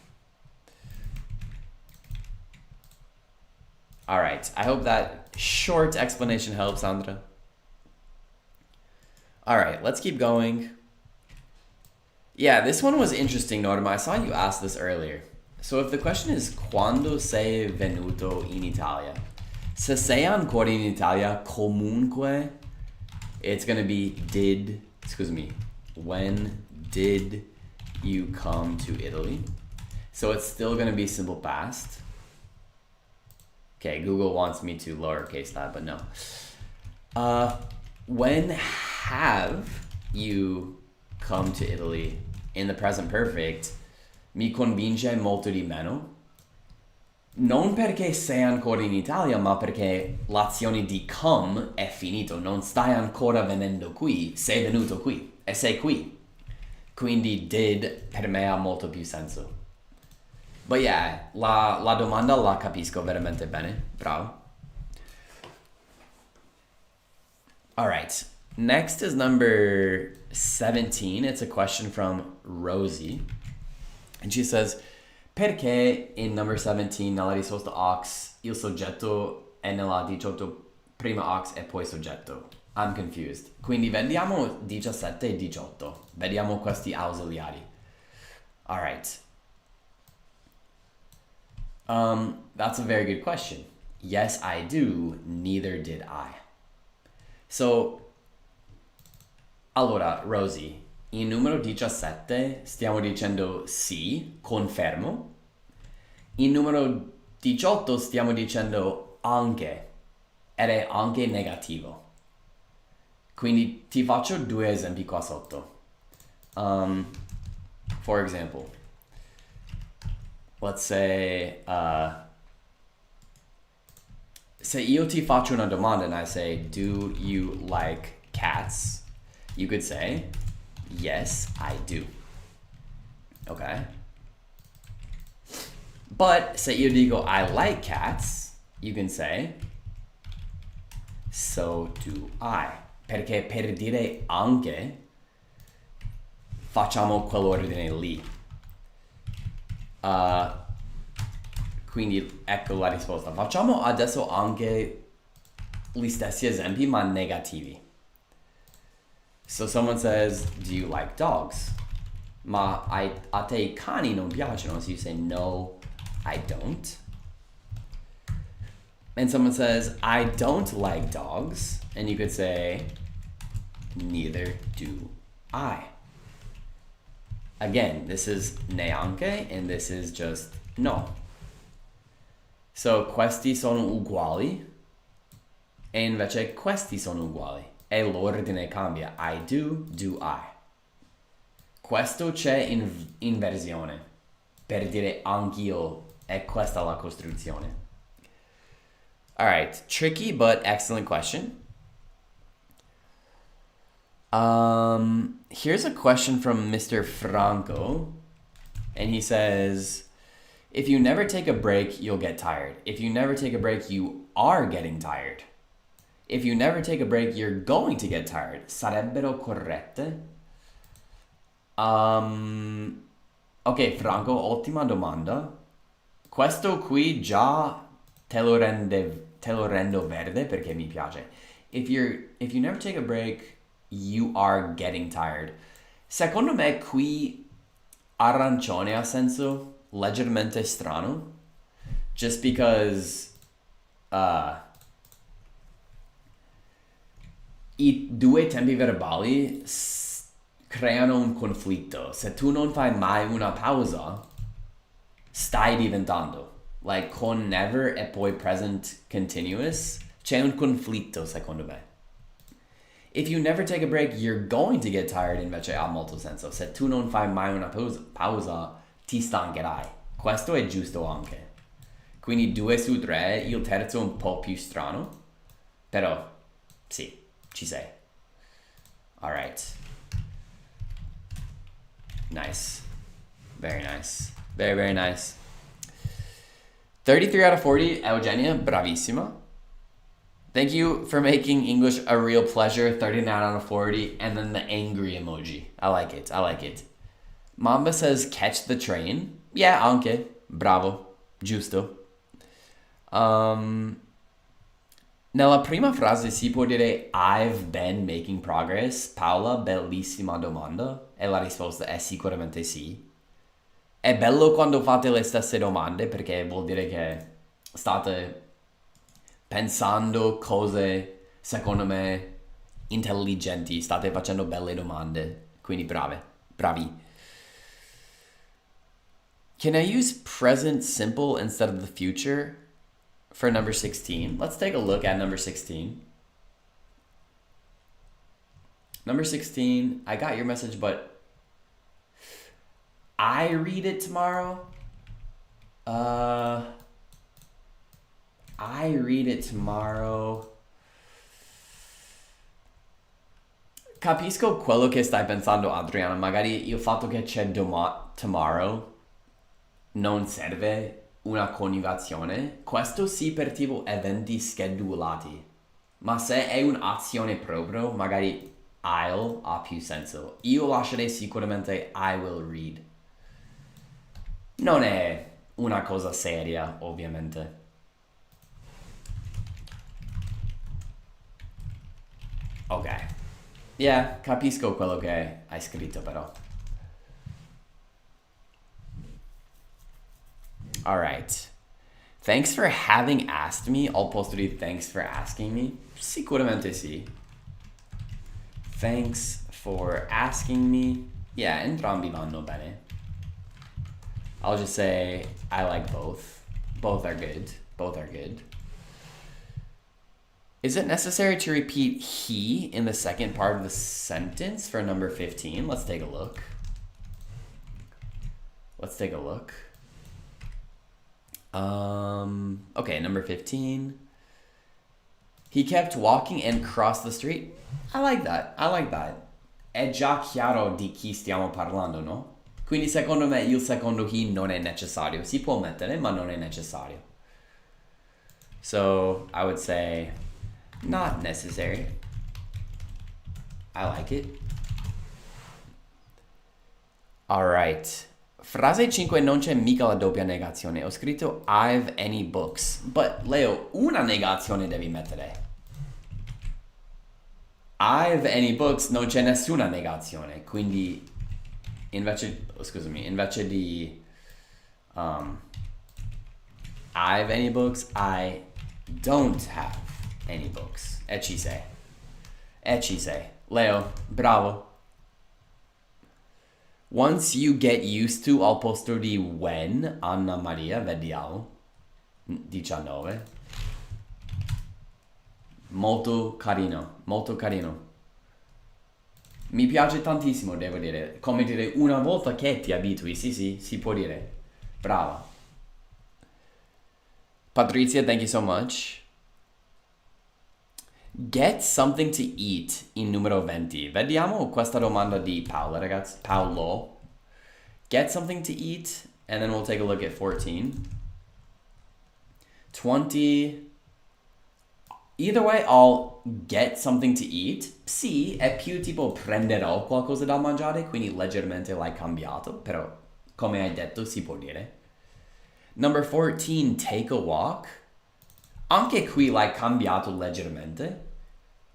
Speaker 1: All right, I hope that short explanation helps, Sandra. All right, let's keep going. Yeah, this one was interesting, Norma. I saw you ask this earlier. So if the question is quando sei venuto in Italia, se sei ancora in Italia, comunque, it's gonna be when did you come to Italy? So it's still gonna be simple past. Okay, Google wants me to lowercase that, but no. When have you come to Italy in the present perfect? Mi convince molto di meno. Non perché sei ancora in Italia, ma perché l'azione di come è finito. Non stai ancora venendo qui, sei venuto qui e sei qui. Quindi did per me ha molto più senso. But yeah, la domanda la capisco veramente bene. Bravo. All right. Next is number 17. It's a question from Rosie. And she says, perché in number 17 nella risposta ox il soggetto è nella 18 prima ox e poi soggetto? I'm confused. Quindi vediamo 17 e 18. Vediamo questi ausiliari. All right. That's a very good question. Yes, I do. Neither did I. So, allora, Rosie, in numero 17 stiamo dicendo sì, confermo. In numero 18 stiamo dicendo anche, ed è anche negativo. Quindi ti faccio due esempi qua sotto. For example, let's say, se io ti faccio una domanda and I say, do you like cats? You could say, yes, I do. Okay? But se io dico, I like cats, you can say, so do I. Perché per dire anche, facciamo quell'ordine lì. Quindi ecco la risposta. Facciamo adesso anche gli stessi esempi ma negativi. So someone says, do you like dogs? Ma a te I cani non piacciono, so you say no, I don't. And someone says, I don't like dogs, and you could say, neither do I. Again, this is neanche, and this is just no. So, questi sono uguali, e invece questi sono uguali. E l'ordine cambia. I do I. Questo c'è in versione, per dire anch'io, è questa la costruzione. All right, tricky but excellent question. Here's a question from Mr. Franco, and he says, if you never take a break, you'll get tired. If you never take a break, you are getting tired. If you never take a break, you're going to get tired. Sarebbero corrette? Ok, Franco, ottima domanda. Questo qui già te lo rendo verde perché mi piace. If you never take a break, you are getting tired. Secondo me qui arancione ha senso, leggermente strano, just because i due tempi verbali creano un conflitto. Se tu non fai mai una pausa, stai diventando. Like con never e poi present continuous, c'è un conflitto secondo me. If you never take a break, you're going to get tired invece ha molto senso. Se tu non fai mai una pausa ti stancherai. Questo è giusto anche. Quindi 2 su 3, il terzo un po' più strano, però sì, ci sei. All right. Nice. Very nice. Very, very nice. 33 out of 40, Eugenia, bravissima. Thank you for making English a real pleasure, 39 out of 40, and then the angry emoji. I like it, I like it. Mamba says, catch the train. Yeah, anche. Bravo. Giusto. Nella prima frase si può dire I've been making progress. Paola, bellissima domanda. E la risposta è sicuramente sì. È bello quando fate le stesse domande perché vuol dire che state pensando cose, secondo me, intelligenti. State facendo belle domande. Quindi bravi. Can I use present simple instead of the future for number 16? Let's take a look at number 16. Number 16, I got your message, but I read it tomorrow. I read it tomorrow. Capisco quello che stai pensando, Adriana. Magari il fatto che c'è tomorrow non serve una coniugazione. Questo sì per tipo eventi schedulati. Ma se è un'azione proprio, magari I'll ha più senso. Io lascerei sicuramente I will read. Non è una cosa seria, ovviamente. Ok. Yeah, capisco quello che hai scritto però. Alright. Thanks for having asked me. Al posto di thanks for asking me. Sicuramente sì. Thanks for asking me. Yeah, entrambi vanno bene. I'll just say I like both. Both are good. Both are good. Is it necessary to repeat he in the second part of the sentence for number 15? Let's take a look. Okay, number 15. He kept walking and crossed the street. I like that. È già chiaro di chi stiamo parlando, no? Quindi secondo me il secondo he non è necessario. Si può mettere, ma non è necessario. So, I would say not necessary. I like it. Alright. Frase 5 non c'è mica la doppia negazione. Ho scritto I've any books. But Leo, una negazione devi mettere. I've any books non c'è nessuna negazione. Quindi invece di I have any books, I don't have any books. E ci sei. Leo, bravo. Once you get used to al posto di when, Anna Maria, vediamo. 19. Molto carino. Mi piace tantissimo, devo dire. Come dire, una volta che ti abitui, sì, si può dire. Brava. Patrizia, thank you so much. Get something to eat in numero 20. Vediamo questa domanda di Paolo, ragazzi. Paolo. Get something to eat, and then we'll take a look at 14. 20. Either way, I'll get something to eat. Sì, è più tipo prenderò qualcosa da mangiare, quindi leggermente l'hai cambiato, però come hai detto si può dire. Number 14, take a walk. Anche qui l'hai cambiato leggermente.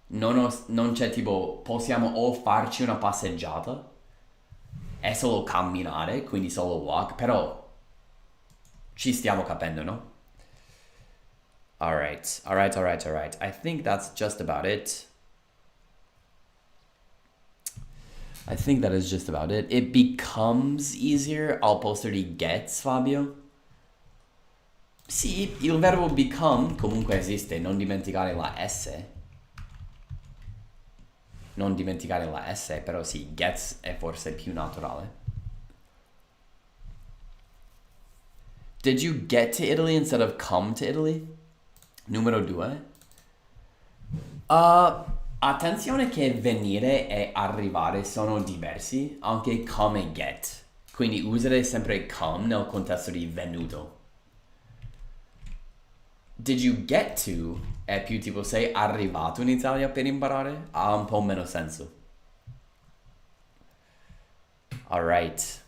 Speaker 1: Non c'è tipo, possiamo o farci una passeggiata. È solo camminare, quindi solo walk, però ci stiamo capendo, no? Alright. I think that's just about it. I think that is just about it. It becomes easier al posto di gets, Fabio. Sì, il verbo become comunque esiste, non dimenticare la S. Però sì, gets è forse più naturale. Did you get to Italy instead of come to Italy? Numero 2. Attenzione che venire e arrivare sono diversi, anche come e get. Quindi userei sempre come nel contesto di venuto. Did you get to è più tipo sei arrivato in Italia per imparare? Ha un po' meno senso. Alright.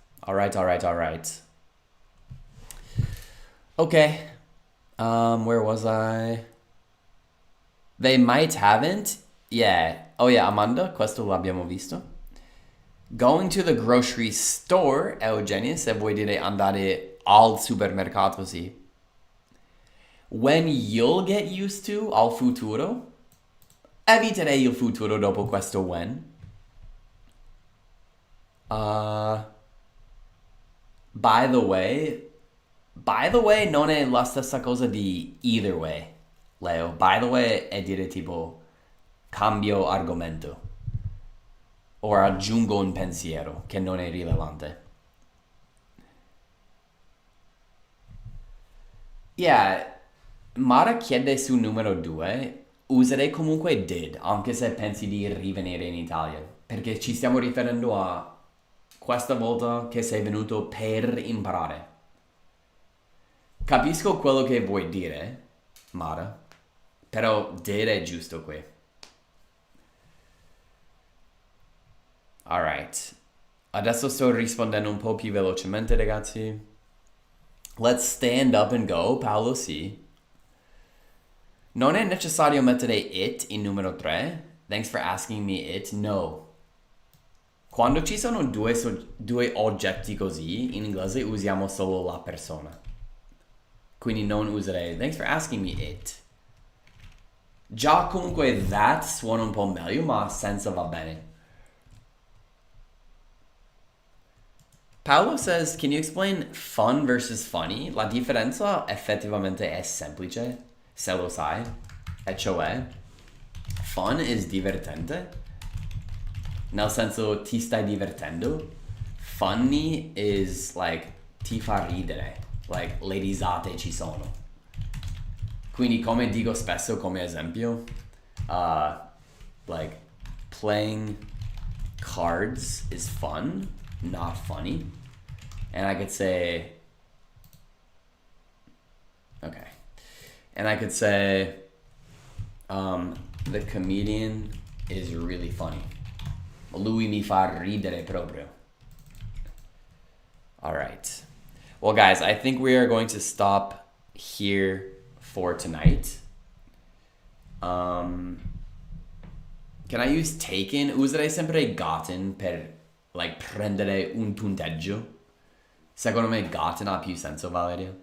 Speaker 1: Okay. Where was I? They might haven't. Yeah. Oh yeah, Amanda, questo l'abbiamo visto. Going to the grocery store, Eugenia, se vuoi dire andare al supermercato, sì. When you'll get used to al futuro. Eviterei il futuro dopo questo when. By the way non è la stessa cosa di either way, Leo. By the way è dire tipo cambio argomento o aggiungo un pensiero che non è rilevante. Yeah, Mara chiede su numero 2, userei comunque did, anche se pensi di rivenire in Italia, perché ci stiamo riferendo a questa volta che sei venuto per imparare. Capisco quello che vuoi dire, Mara, però did è giusto qui. Alright, adesso sto rispondendo un po' più velocemente, ragazzi. Let's stand up and go, Paolo, sì. Non è necessario mettere it in numero 3. Thanks for asking me it. No. Quando ci sono due oggetti così, in inglese usiamo solo la persona. Quindi non userei thanks for asking me it. Già comunque that suona un po' meglio, ma senza va bene. Paolo says, can you explain fun versus funny? La differenza effettivamente è semplice, se lo sai. E cioè, fun is divertente. Nel senso, ti stai divertendo. Funny is like, ti fa ridere. Like, le risate ci sono. Quindi, come dico spesso come esempio, like, playing cards is fun, not funny. And I could say, okay. And I could say, the comedian is really funny. Lui mi fa ridere proprio. All right. Well, guys, I think we are going to stop here for tonight. Can I use taken? Userei sempre gotten per like prendere un punteggio. Secondo me gotten ha più senso, Valeria.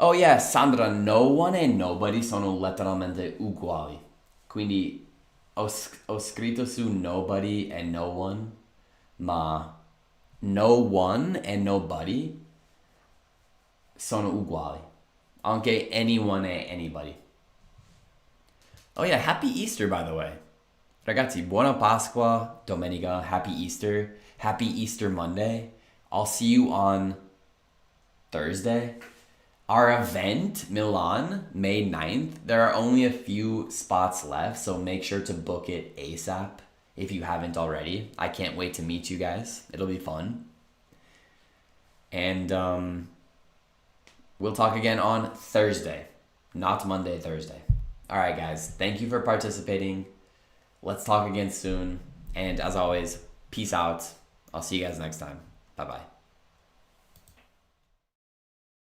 Speaker 1: Oh yeah, Sandra, no one e nobody sono letteralmente uguali. Quindi ho scritto su nobody e no one, ma no one e nobody sono uguali. Anche anyone e anybody. Oh yeah, happy Easter by the way. Ragazzi, buona Pasqua, domenica, happy Easter Monday. I'll see you on Thursday. Our event, Milan, May 9th, there are only a few spots left, so make sure to book it ASAP if you haven't already. I can't wait to meet you guys. It'll be fun. And we'll talk again on Thursday, not Monday, Thursday. All right, guys, thank you for participating. Let's talk again soon. And as always, peace out. I'll see you guys next time. Bye-bye.